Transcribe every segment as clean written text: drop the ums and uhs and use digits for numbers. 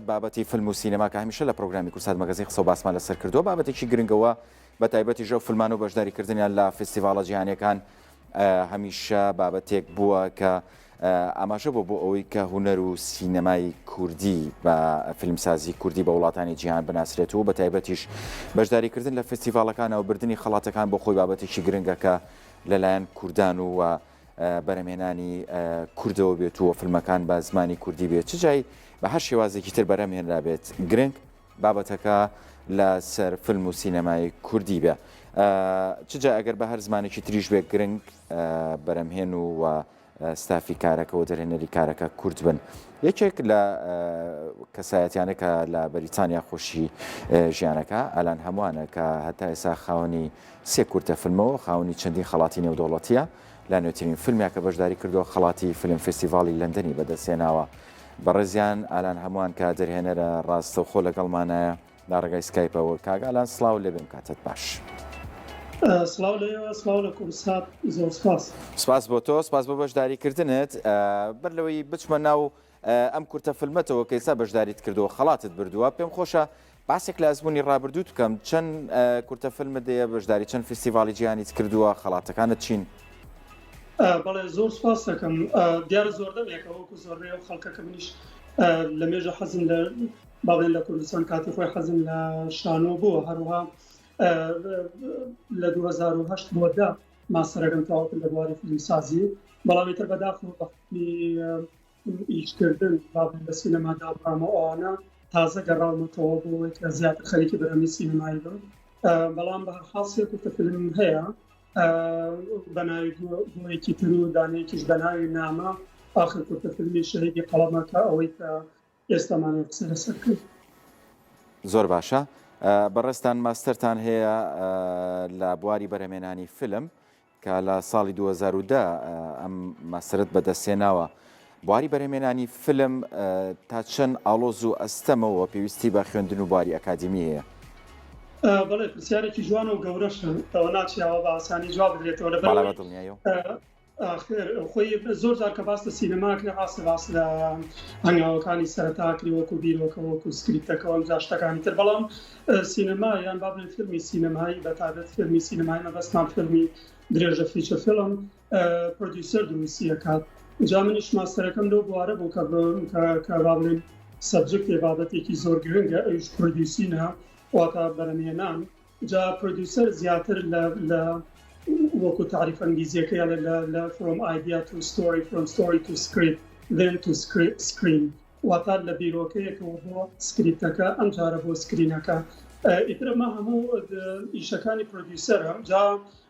بابەتی فیلم و سینەما کە هەمیشە لە پرۆگرامی کورسات مەگەزین قسە و باسمان لەسەر کردووە بابەتێکی گرنگەوە بە تایبەتی ژەو فیلمان و بەشداریکردنیان لە فێستیڤاڵە جیهانیەکان هەمیشە بابەتێک بووە کە ئاماژە بۆ ئەوەی کە هونەر و سینەمای کوردی بە فیلمسازی کوردی بە وڵاتانی جیهان بناسرێت و بە تایبەتیش بەشداریکردن لە فێستیڤاڵەکانەوە بردننی خەڵاتەکان بۆ خۆی بابەتێکی گرنگە کە لەلایەن کوردان و بەرهەمهێنانی کوردەوە بێت و فیلمەکان بە زمانی کوردی بێت چ جای بە هەر شێوازێکی تر بەرهەمهێنرا بێت گرنگ بابەتەکە لە سەر فیلم و سینەمای کوردی بێ چ جای ئەگەر بە هەر زمانێکی تریش بێت گرنگ بەرهەمهێن و ستافی کارەکە و دەرهێنەری کارەکە کورد بن یەکێک لە کەسایەتیانە کە لە بەریتانیا خۆشی ژیانەکە ئالان هەمووانە کە هەتا ئێستا خاوەنی سێ کورتە فیلمەوە خاوەنی چەندین خەڵاتی نێودەوڵەتیە لە نوێترین فیلمیا کە بەشداری کردووە خەڵاتی فیلم فێستیڤاڵی لەندەنی بەدەستێناوە بەڕێزیان ئالان هەمووان کە دەرهێنەرە ڕاستەوخۆ لەگەڵمانایە لە ڕێگای سکایپەوە کاگالان سڵاو لێبێم کاتت باش. سڵاو لێوە سڵاو لە کورسات زۆر سپاس. سپاس بۆ تۆ سپاس بۆ بەشداریکردنت بەر لەوەی بچمە ناو ئەم کورتە فیلمەتەوە کە ئێستا بەشداریت کردووە خەڵاتت بردووە پێم خۆشە باسێک لە ئەزمموی ڕابردووت بکەم چەند کورتە فیلمت دەیە بەشداری چەند فستیڤاڵی جیهانیت کردووە خەڵاتەکانت چین؟ بەڵێ زۆر سپاس دەکەم دیارە زۆر دەمێکەوەکو زۆربەی و خەڵکەکە منیش لە مێژە حەزم لە باڵێن لە کوردستان کاتی خۆی حەزم لە شانۆ بووە هەروها لە 2008 بۆدا ماسەرەکەم تەواو لە بواری فیلمسازی بەڵام تر بەداخل بەختی ئیشکردن باڵێن لە سینەمادا بڕامەوە ئەوانە تازە گەڕاومەتەوە بۆ کە زیاتر خەریکی بەرهەمی سینەمایی بم بەڵام بە هەر حاڵ سێ کورتە فیلم هەیە بەناوی گوڵێکی تر و دانەیەکیش بەناوی نامە ئاخر کورتە فیلمی شەهیدی قەڵەمەکە ئەوەی کە ئێستامانێ قسە لەسەر کرد. زۆر باشە بەڕێستان ماستەرتان هەیە لە بواری بەرهەمهێنانی فیلم کە لە ساڵی 2010 ئەم ماستەرت بەدەستێناوە بواری بەرهەمهێنانی فیلم تا چەند ئاڵۆز و ئەستەمەوە پێویستی بە خوێندن و بواری ئەکادمی هەیە؟ بەڵێ پرسیارێکی جوان و گەورەشن ئەوە ناچیاوە بە ئاسانی جواب بدرێتەوە لەبەر خۆی زۆر جار کە باس لە سینەماکە ڕاستە باس لە هەنگاوەکانی سەرەتاکری وەکو بیرۆکە وەکو سکریپتەکەەوە جاشتەکانی تر بەڵام سینەما یان با بڵێن فیلمی سینەمایی بەتابەت فیلمی سینەمایی مەبەستمان فیلمی درێژە فیچە فیلم پرۆدیوسەر دروستی ئەکات جا منیش ماستەرەکەم لەو بوارە بوو کە با بڵێن سەبجەکتێ بابەتێکی زۆر گرنگە ئەوش پرۆدیوسینە واتە بەرهەمهێنان جا پرۆدیوسەر زیاتر لە وەکو تعریف ئەنگلیزیەکە لە from idea to story from story to script then to screen واتە لە بیرۆکەیەکەوە بۆ سکریپتەکە ئەم جارە بۆ سکرینەکە ئیترمە هەموو ئیشەکانی پرۆدیوسەرە جا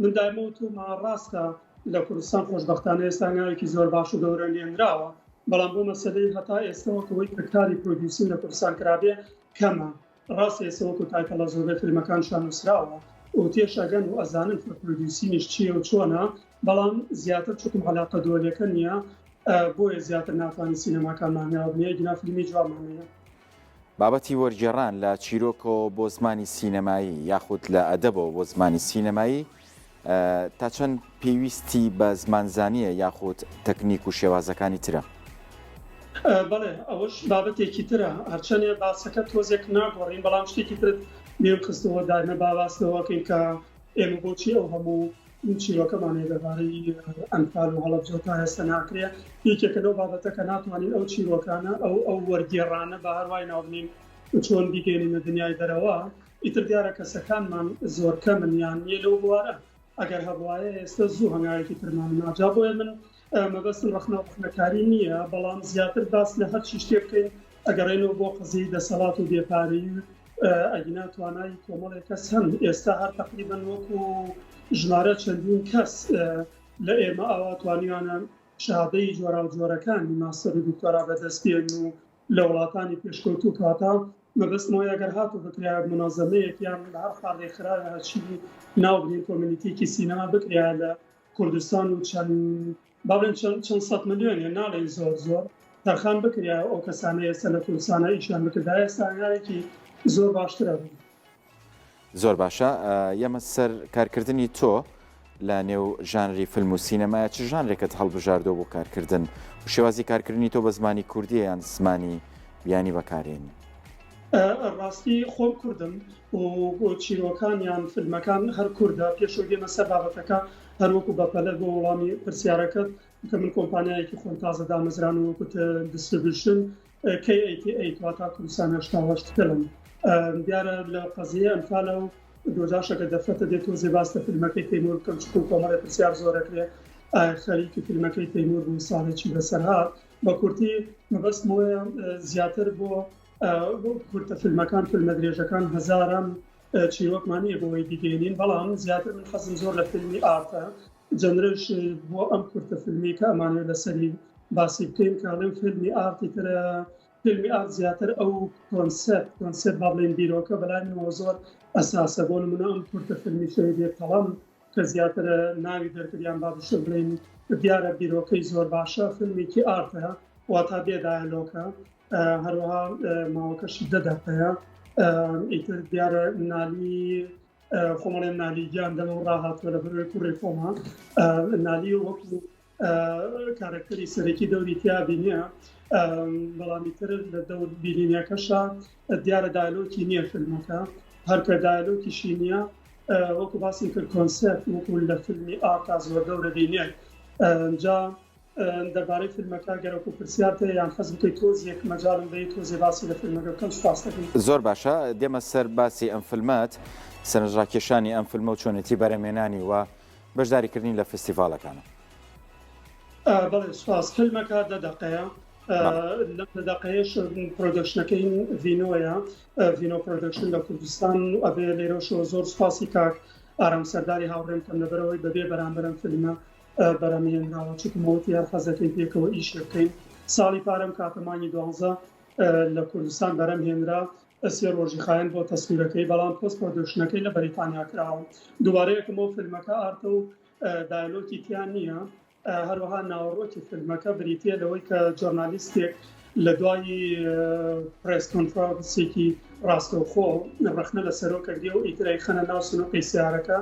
من دایمەوت و ڕاستە لە کوردستان خۆشبەختانە ئێستا ناوێکی زۆر باش و گەورە لێنراوە بەڵام بۆ مەسەلەی هەتا ئێستاوەکەوەی کە کاری پرۆدیوسین لە کوردستان کرابێ کەمە ڕاست ئێستاوەکو تایپەڵە زۆربەی فیلمەکانشان نووسراوە و تێشەگەن و ئەزانن پرۆدیوسینش چییە و چۆنە بەڵام زیاتر چکم علاقە دۆلەکە نییە بۆیە زیاتر ناتوانانی سینەماکانمانیاوە بنیە گنا فیلمی جوانمانەیە. بابەتی وەرگێڕان لە چیرۆکەوە بۆ زمانی سینەمایی یاخود لە ئەدەبەوە بۆ زمانی سینەمایی تا چەند پێویستی بە زمانزانیە یاخود تەکنیک و شێوازەکانی ترە؟ بەڵێ ئەوەش بابەتێکی ترە هەرچەندێ باسەکە تۆزێک ناگۆڕین بەڵام شتێکی تر بێم خستەوە دایمە باواسەوەکەین کە ئێمە بۆچی ئەو هەموو چیرۆکەمانێ دەبارەی ئەمثال و هەڵەبجە تا ئێستا ناکرێ یەکێکە لەو بابەتەکە ناتوانین ئەو چیرۆکانە ئەو وەرگێڕانە بە هەروای ناوبنین چۆن بیگەێنینە دنیای دەرەوە ئیتر دیارە کەسەکانمان زۆر کەمن یان نیە لەو بوارە ئەگەر هەبوایە ئێستا زوو هەنگاوێکی ترمان ناجا بۆیە من مەبەستم ڕخنەوەخنەکاری نییە بەڵام زیاتر باس لە هەرچی شتێ بکەین ئەگەڕێنەوە بۆ قزی دەسەڵات و بێپارەی ئەگینا توانایی کۆمەڵێک کەس هەن ئێستا هەر تەقریبەن وەکو ژمارە چەندین کەس لە ئێمە ئەوە توانیوانە شادەی جۆرا و جۆرەکانی ماستەر و دکتۆرا بەدەستێن و لە وڵاتانی پێشکەوتوو کاتە مەبەستمەوەی ئەگەر هاتوو بکریا منازەمەیەک یان لە هەر خاڵێ خراوە هەرچی ناوبنین کۆمیونیتیکی سینەما بکریا لە کوردستان و چەند باڵێن چەند سەد ملیۆنیە ناڵێن زۆر تەرخان بکریا ئەو کەسانە ئێستا لە کوردستانە ئیشان بکردا ئێستا هەنگاوێکی زۆر باشترە بوو. زۆر باشە یەمە سەر کارکردنی تۆ لە نێو ژانری فیلم و سینەمایە چ ژانرێکت هەڵبژاردەوە بۆ کارکردن و شێوازی کارکردنی تۆ بە زمانی کوردی یان زمانی بیانی بەکارێنی؟ ڕاستی خۆم کوردم و چیرۆکانیان فیلمەکان هەر کووردە پێشەوە دێمە سەر بابەتەکە هەروەکو بەپەلە بۆ وەڵامی پرسیارەکەت کە من کۆمپانیایەکی خۆم تازە دامەزرانەوەکوت دیستریبیوشن KATA واتە کوردستان 88 فیلم دیارە لە قەزیە ئەمثالە و دۆژاشەکە دەفرەتە دێت تۆزێ باستە فیلمەکەی تەیموور بکەم چکو کۆمەڵە پرسیار زۆرەکرێ خەریکی فیلمەکەی تەیموور بوو ساڵێکی بەسەر هات بە کورتی مەبەستم وەیە زیاتر بۆ کورتە فیلمەکان فیلمە درێژەکان هەزاران چیرۆکمانیە بۆەوەی بیگەێنین بەڵام زیاتر من خەزم زۆر لە فیلمی ئارتە جەنرش بۆ ئەم کورتە فیلمی کە ئەمانێت لەسەری باسی بکەین کاڵێم فیلمی ئارتی ترە فیلمی ئارت زیاتر ئەو کۆنسێپت با بڵێن بیرۆکە بەلایەوە زۆر ئەساسە بۆ نمونە ئەم کورتە فیلمی شەوی بێت تەڵام کە زیاتر ناوی دەرکردیان با بشە بڵێن دیارە بیرۆکەی زۆر باشە فیلمێکی ئارتە واتا بێ دایلۆکە هەروەها ماوەکەشی 10 دقەیە ئیتر دیارە نالی خۆمەڵێن نالیگیان دەمە ڕاهاتوە لە بەروەی کوڕی خۆمە نالی وەکو کارکتەری سەرەکی دەوری تیابینە بەڵامی تر لە دەور بینینیەکەشە دیارە دایلۆکی نییە فیلمەکە هەرکە دایلۆکیشی نییە وەکو باسی کرد کۆنسێپت وەکو لە فیلمی ئارتا زۆر دەورە بینێت جا دەربارەی فیلمەکە گەرەکو پرسیارتە یان حەز بکەیت تۆزێک مەجاڵم بێت تۆزێ باسی لە فیلمەکە بکەم سوپاس دەکەم. زۆر باشە دێمە سەر باسی ئەم فیلمات سەرنجڕاکێشانی ئەم فیلمە و چۆنێتی بەرهەمێنانی و بەشداریکردنی لە فێستیڤاڵەکانە. بەڵێ سوپاس فیلمەکە 10 دقەیە لە دقەیەش پرۆدەکشنەکەی ڤینۆیە ڤینۆ پرۆدەکشن لە کوردستان ئەبێ لێرەشەوە زۆر سوپاسی کاک ئارام سەرداری هاوڕێم کەم لەبەرەوەی بەبێ بەرامبەرم فیلمە بەرهەمێنراوە چکمەوەتی هەر حەزەکەی پێکەوە ئیش بکەین ساڵی پارەم کاتەمانی 12 لە کوردستان بەرەم هێنرا ئەسێ ڕۆژی خایەن بۆ تەسویرەکەی بەڵام پۆست پرۆدەکشنەکەی لە بەریتانیا کراوە دووبارەیەکەمەوە فیلمەکە ئارتە و دایلۆکی تیان نییە هەروەها ناوەڕۆکی فیلمەکە بریتە لەوەی کە جۆرنالیستێک لە دوای پرس کۆنفرانسێکی ڕاستەوخۆ ڕخنە لە سەرۆکە دێ و ئیترای خەنە ناو سنووقی سیارەکە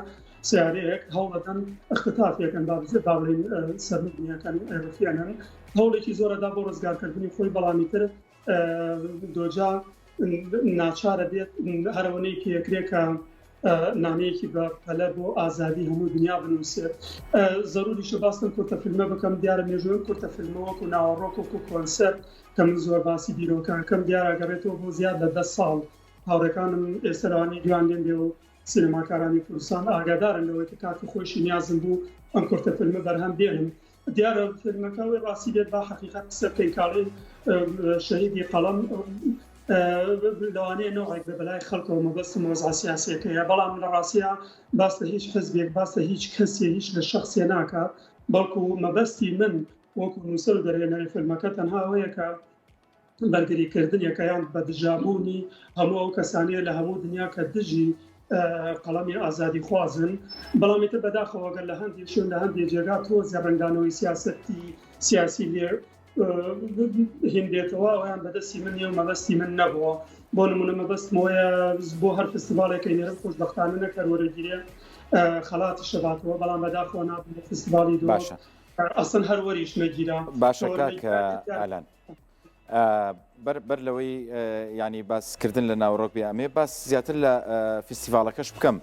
سیارەیەک هەوڵەدەن اختتافێکن باڵین سەرنیەکان ئەرفیانن هەوڵێکی زۆرەدا بۆ ڕزگارکردنی خۆی بەڵامی تر دۆجا ناچارە بێت هەرەوەنەی پێکرێکە نامەیەکی بە پەلە بۆ ئازادی هەموو دنیا بنووسێت زەروریشە باستن کورتە فیلمە بکەم دیارە مێژوێن کورتە فیلمەوەکو ناوەڕۆکۆکو کۆنسەرت کە من زۆر باسی بیرۆکەکەم دیارەگەڕێتەوە بۆ زیاد لە 10 ساڵ هاوڕێکانم ئێستاوانی دوان لێن بێ و سینەماکارانی کوردستان ئاگادارن لەوەی کە کاتی خۆشی نیازم بوو ئەم کورتە فیلمە بەرهەم بێنم دیارە فیلمەکەوەی ڕاستی بێت با حقیقەت قسە بکەین کاڵێن شەهیدی قەڵەم لەوانەیە نەوەێک بە بەلای خەڵکەوە مەبەستم وەزع سیاسیەکەیە بەڵام لە ڕاستیە باستە هیچ حزبێک باستە هیچ کەسێ هیچ لە شەخصێ ناکات بەڵکو مەبەستی من وەکو نووسەر و دەرهێنەری فیلمەکە تەنها ئەوەیە کە بەرگریکردنیەکەیان بە دژابوونی هەموو ئەو کەسانەیە لە هەموو دنیا کە دژی قەڵەمی ئازادی خوازن بەڵامیتە بەداخەوەگەر لە هەندێک شوێن لە هەندێک جێگا تۆزە ڕنگدانەوەی سیاسی لێ هێنرێتەوە ئەویان بەدەستی من نیە و مەبەستی من نەبووە بۆ نمونە مەبەستمەوەیە بۆ هەر فستیڤالێکی نێرە خۆشبەختانە نەکەر وەرەگیرێ خەڵاتی شەباتەوە بەڵام بەداخەوە نابوو فستیڤالی دووە ئەسڵ هەر وەریش نەگیرا باشە کاکە ئالان بەر لەوەی ینی باسکردن لە ناوڕۆک بیامێ باس زیاتر لە فستیڤالەکەش بکەم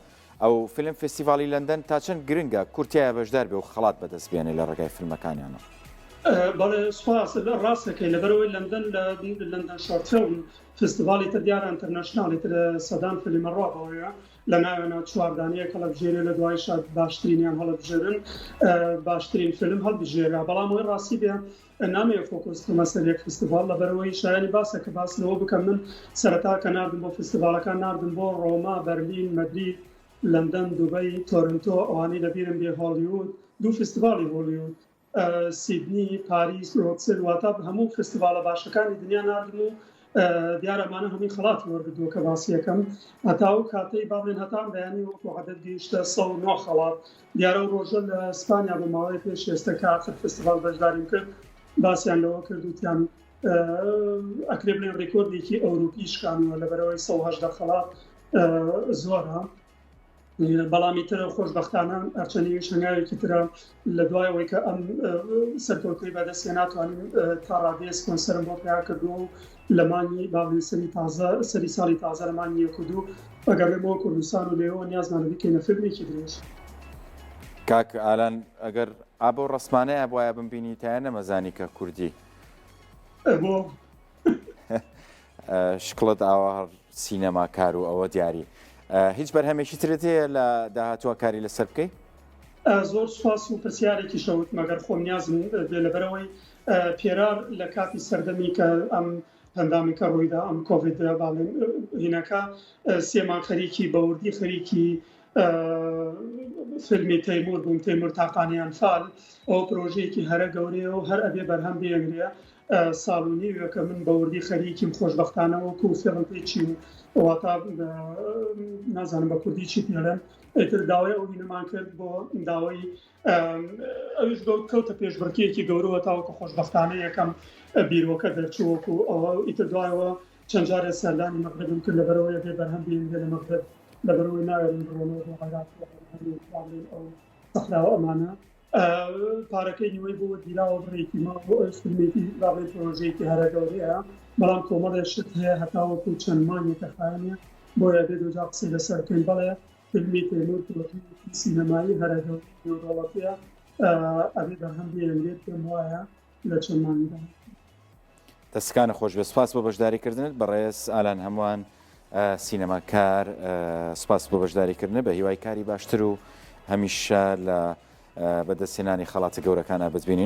ئەو فیلم فستیڤالی لەندەن تا چەند گرنگە کورتایە بەشدار بێ و خەڵات بەدەست بێنێ لە ڕێگای فیلمەکانیانە بەڵێ سوپاس ڕاستەکەی لەبەرەوەی لەندەن لەندەن شۆرتفیلم فستیڤالی تر دیارە ئینتەرنەشناڵی تر سەدان فیلمە ڕابەوەیە لە ناوێنە چواردانەیە هەڵبژێرێ لە دوای شاد باشترینیان هەڵبژێرن باشترین فیلم هەڵبژێرا بەڵام وی ڕاستی بێ نامەیە فۆکۆس مەسەرێک فستیڤال لەبەرەوەی شایانی باسە کە باسنەوە بکەم من سەرەتا کە ناردم بۆ فستیڤالەکان ناردم بۆ ڕۆما بەرلین مەدرید لەندەن دوبەی تۆرنتۆ ئەوانەی لەبیرم بێ هۆلیوود دوو فستیڤالی هۆلیوود سیدنی پاریس ڕۆکسل واتە هەموو فستیڤالە باشەکانی دنیا ناردم و دیارەمانە هەمووی خەڵاتی وەرگردووە کە باسیەکەم هەتا و کاتەی باڵێن هەتان بەیانی وەکو عەدەد گەیشتە 109 خەڵات دیارە و ڕۆژە لە ئیسپانیا بۆ ماوەی پێش ئێستا کە ئاخر فستیڤال بەشداریم کرد باسییان لەوە کردوتیان ئەکرێ بڵێن ڕێکۆردێکی ئەوروپی شکانوە لەبەرەوەی 118 خەڵات زۆرە بەڵامی ترە خۆشبەختانە ئەرچەنی شنگاوێکی ترە لە دوایەوەی کە ئەم سەرکەوتەی بەدەستێ ناتوانین تا ڕادێ سپۆنسەرم بۆ پیا کردووە و لەمانی باڵێن سەری ساڵی تازە لەمانی 1 ئەگەڕێمەوە کوردستان و لێەوە نیازمانە بکەینە فیلمێکی درێژ. کاک ئالان ئەگەر ئابۆ ڕسمانەیە بۆیە بمبینی تایە نەمەزانی کە کوردی بۆ شکڵت ئاوا سینەماکار و ئەوە دیاری هیچ بەرهەمێکی ترت هەیە لە داهاتووە کاری لەسەر بکەی؟ زۆر سوپاس و پرسیارێکی شەوت مەگەر خۆم نیازم بێ لەبەرەوەی پێرار لە کاتی سەردەمی کە ئەم هەنگامیکە ڕوویدا ئەم کۆڤیددا باڵێن هینەکە سێمان خەریکی بەوردی خەریکی فیلمی تەیمور بووم تەیمور تاقانیان فال ئەو پرۆژەیەکی هەرە گەورەیە و هەر ئەبێ بەرهەم بێنرێ ساڵونی وەکە من بەوردی خەریکیم خۆشبەختانەوە و فێڵم پێچی و واتە نازانم بە کوردی چی پێڵێن ئیتر داوای ئەو بینەمان کرد بۆ داوای ئەوش کەوتە پێشبڕکێکی گەورەوە تاوەکە خۆشبەختانە یەکەم بیرۆکە دەرچووەکو ئەوە ئیتر دوایەوە چەند جارێ سەردانی مەغربم کرد لەبەرەوەی بێ بەرهەم بێنرێ لە مەغرب لەبەرەوەی ناوێرن بڕۆنەوە بۆ غەیرات ئەو سەخراوە ئەمانە پارەکەی نیوەی بۆ دیراوە بڕێکی ما بۆ فیلمێکی باڵێ پرۆژەیەکی هەرە گەورەیە بەڵام کۆمەڵێ شت هەیە هەتاوەکو چەند مانگێکە خایەنە بۆیە بێ دوجا قسەی لەسەرکەین بەڵێ فیلمی تەیمور پرۆژەیەکی سینەمایی هەرە گەورەی دەوڵەتیە ئەبێ بەرهەم بێنرێت پێم وایە لە چەند مانگدا. دەستکانە خۆش بێ سپاس بۆ بەشداریکردنت بەڕێز ئالان هەمووان سینەماکار سپاس بۆ بەشداریکردن بە هیوای کاری باشتر و هەمیشە لە بەدەستهێنانی خەڵاتە گەورەکانە بتبینین.